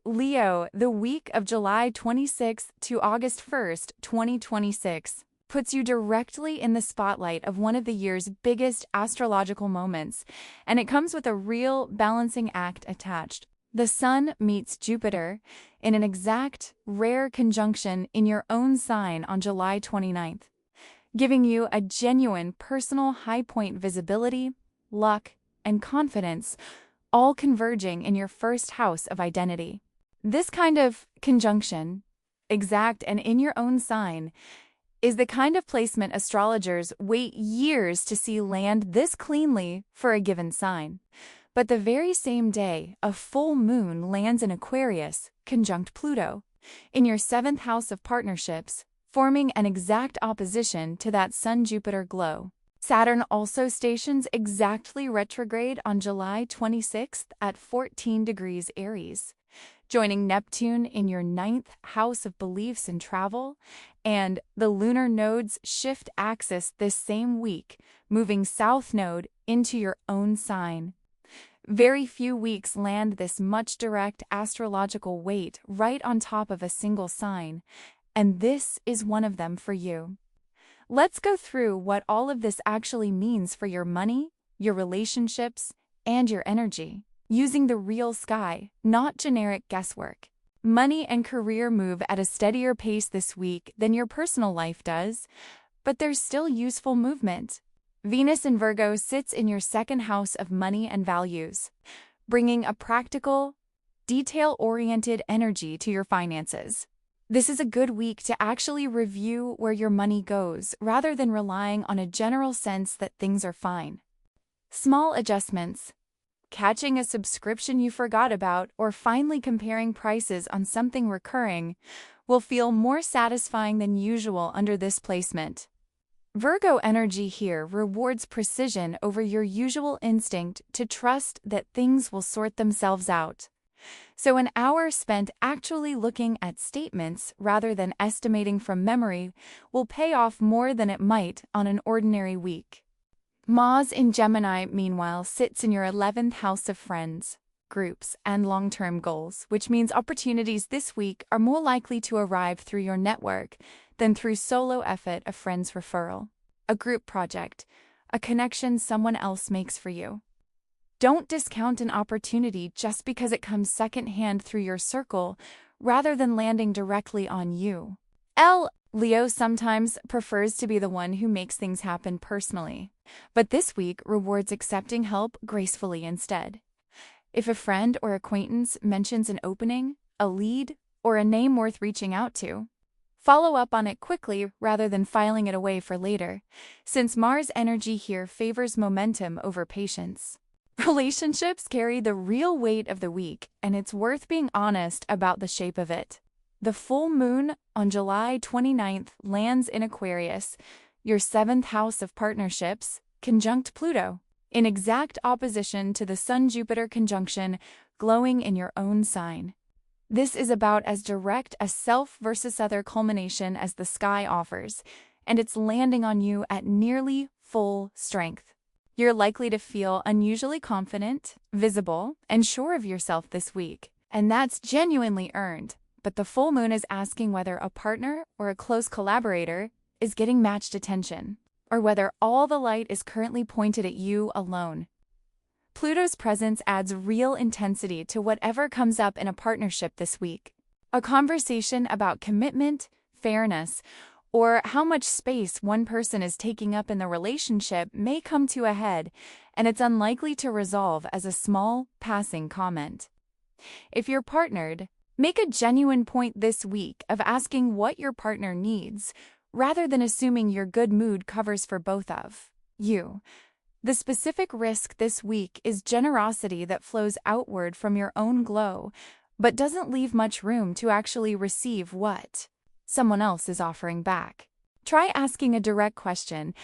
Leo, the week of July 26th to August 1st, 2026, puts you directly in the spotlight of one of the year's biggest astrological moments, and it comes with a real balancing act attached. The Sun meets Jupiter in an exact, rare conjunction in your own sign on July 29th, giving you a genuine personal high point visibility, luck, and confidence, all converging in your first house of identity. This kind of conjunction, exact and in your own sign, is the kind of placement astrologers wait years to see land this cleanly for a given sign. But the very same day, a full moon lands in Aquarius, conjunct Pluto, in your 7th house of partnerships, forming an exact opposition to that Sun-Jupiter glow. Saturn also stations exactly retrograde on July 26th at 14 degrees Aries, joining Neptune in your 9th house of beliefs and travel, and the lunar nodes shift axis this same week, moving south node into your own sign. Very few weeks land this much direct astrological weight right on top of a single sign, and this is one of them for you. Let's go through what all of this actually means for your money, your relationships, and your energy, using the real sky, not generic guesswork. Money and career move at a steadier pace this week than your personal life does, but there's still useful movement. Venus in Virgo sits in your 2nd house of money and values, bringing a practical, detail-oriented energy to your finances. This is a good week to actually review where your money goes, rather than relying on a general sense that things are fine. Small adjustments, catching a subscription you forgot about, or finally comparing prices on something recurring, will feel more satisfying than usual under this placement. Virgo energy here rewards precision over your usual instinct to trust that things will sort themselves out. So an hour spent actually looking at statements rather than estimating from memory will pay off more than it might on an ordinary week. Mars in Gemini, meanwhile, sits in your 11th house of friends, groups, and long-term goals, which means opportunities this week are more likely to arrive through your network than through solo effort, a friend's referral, a group project, a connection someone else makes for you. Don't discount an opportunity just because it comes secondhand through your circle rather than landing directly on you. Leo sometimes prefers to be the one who makes things happen personally, but this week rewards accepting help gracefully instead. If a friend or acquaintance mentions an opening, a lead, or a name worth reaching out to, follow up on it quickly rather than filing it away for later, since Mars energy here favors momentum over patience. Relationships carry the real weight of the week, and it's worth being honest about the shape of it. The full moon on July 29th lands in Aquarius, your 7th house of partnerships, conjunct Pluto, in exact opposition to the Sun-Jupiter conjunction glowing in your own sign. This is about as direct a self versus other culmination as the sky offers, and it's landing on you at nearly full strength. You're likely to feel unusually confident, visible, and sure of yourself this week, and that's genuinely earned. But the full moon is asking whether a partner or a close collaborator is getting matched attention, or whether all the light is currently pointed at you alone. Pluto's presence adds real intensity to whatever comes up in a partnership this week. A conversation about commitment, fairness, or how much space one person is taking up in the relationship may come to a head, and it's unlikely to resolve as a small, passing comment. If you're partnered, make a genuine point this week of asking what your partner needs, rather than assuming your good mood covers for both of you. The specific risk this week is generosity that flows outward from your own glow, but doesn't leave much room to actually receive what someone else is offering back. Try asking a direct question,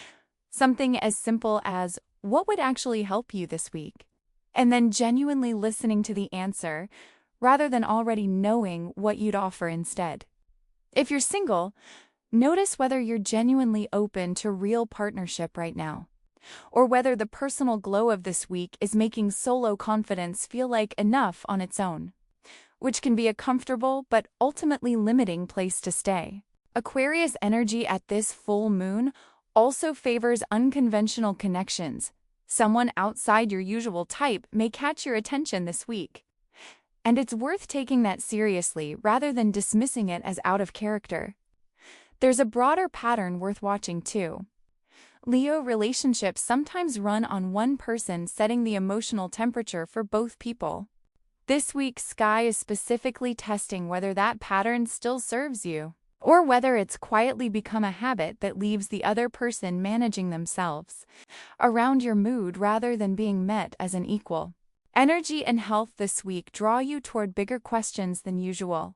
something as simple as, "What would actually help you this week?" And then genuinely listening to the answer, rather than already knowing what you'd offer instead. If you're single, notice whether you're genuinely open to real partnership right now, or whether the personal glow of this week is making solo confidence feel like enough on its own. which can be a comfortable but ultimately limiting place to stay. Aquarius energy at this full moon also favors unconventional connections. Someone outside your usual type may catch your attention this week. And it's worth taking that seriously rather than dismissing it as out of character. There's a broader pattern worth watching too. Leo relationships sometimes run on one person setting the emotional temperature for both people. This week, Sky is specifically testing whether that pattern still serves you, or whether it's quietly become a habit that leaves the other person managing themselves around your mood rather than being met as an equal. Energy and health this week draw you toward bigger questions than usual.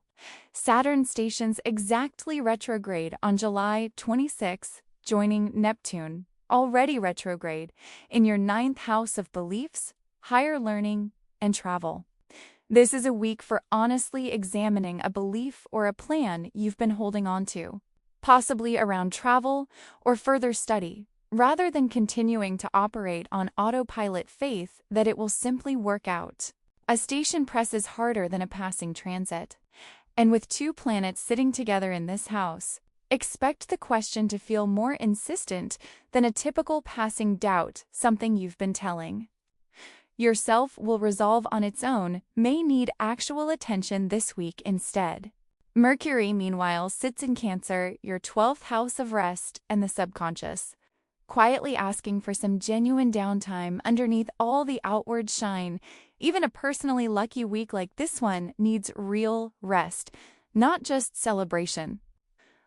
Saturn stations exactly retrograde on July 26, joining Neptune, already retrograde, in your 9th house of beliefs, higher learning, and travel. This is a week for honestly examining a belief or a plan you've been holding on to, possibly around travel or further study, rather than continuing to operate on autopilot faith that it will simply work out. A station presses harder than a passing transit. And with 2 planets sitting together in this house, expect the question to feel more insistent than a typical passing doubt, something you've been telling yourself will resolve on its own, may need actual attention this week instead. Mercury, meanwhile, sits in Cancer, your 12th house of rest and the subconscious, quietly asking for some genuine downtime underneath all the outward shine. Even a personally lucky week like this one needs real rest, not just celebration.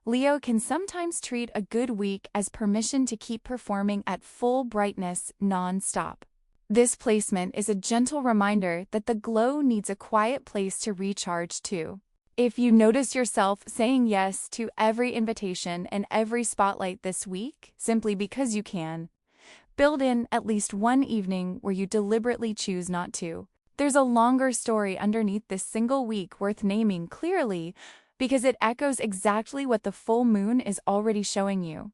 Leo can sometimes treat a good week as permission to keep performing at full brightness non-stop. This placement is a gentle reminder that the glow needs a quiet place to recharge too. If you notice yourself saying yes to every invitation and every spotlight this week, simply because you can, build in at least one evening where you deliberately choose not to. There's a longer story underneath this single week worth naming clearly because it echoes exactly what the full moon is already showing you.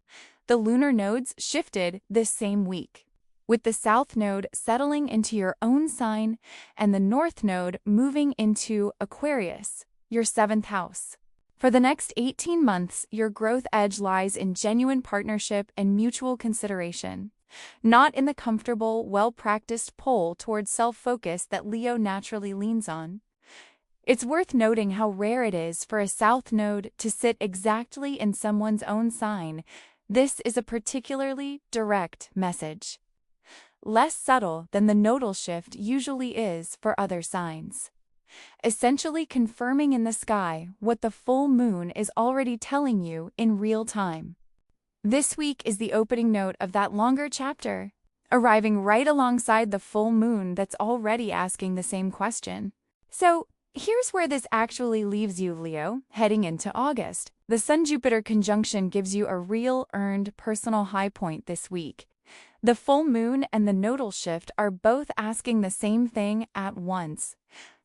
The lunar nodes shifted this same week, with the south node settling into your own sign and the north node moving into Aquarius, your 7th house. For the next 18 months, your growth edge lies in genuine partnership and mutual consideration, not in the comfortable, well-practiced pull towards self-focus that Leo naturally leans on. It's worth noting how rare it is for a south node to sit exactly in someone's own sign. This is a particularly direct message, less subtle than the nodal shift usually is for other signs, essentially confirming in the sky what the full moon is already telling you in real time. This week is the opening note of that longer chapter, arriving right alongside the full moon that's already asking the same question. So, here's where this actually leaves you, Leo, heading into August. The Sun-Jupiter conjunction gives you a real earned personal high point this week. The full moon and the nodal shift are both asking the same thing at once.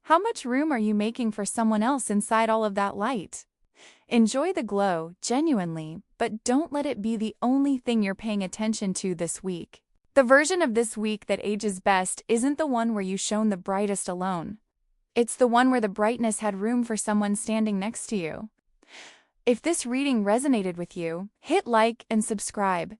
How much room are you making for someone else inside all of that light? Enjoy the glow, genuinely, but don't let it be the only thing you're paying attention to this week. The version of this week that ages best isn't the one where you shone the brightest alone. It's the one where the brightness had room for someone standing next to you. If this reading resonated with you, hit like and subscribe,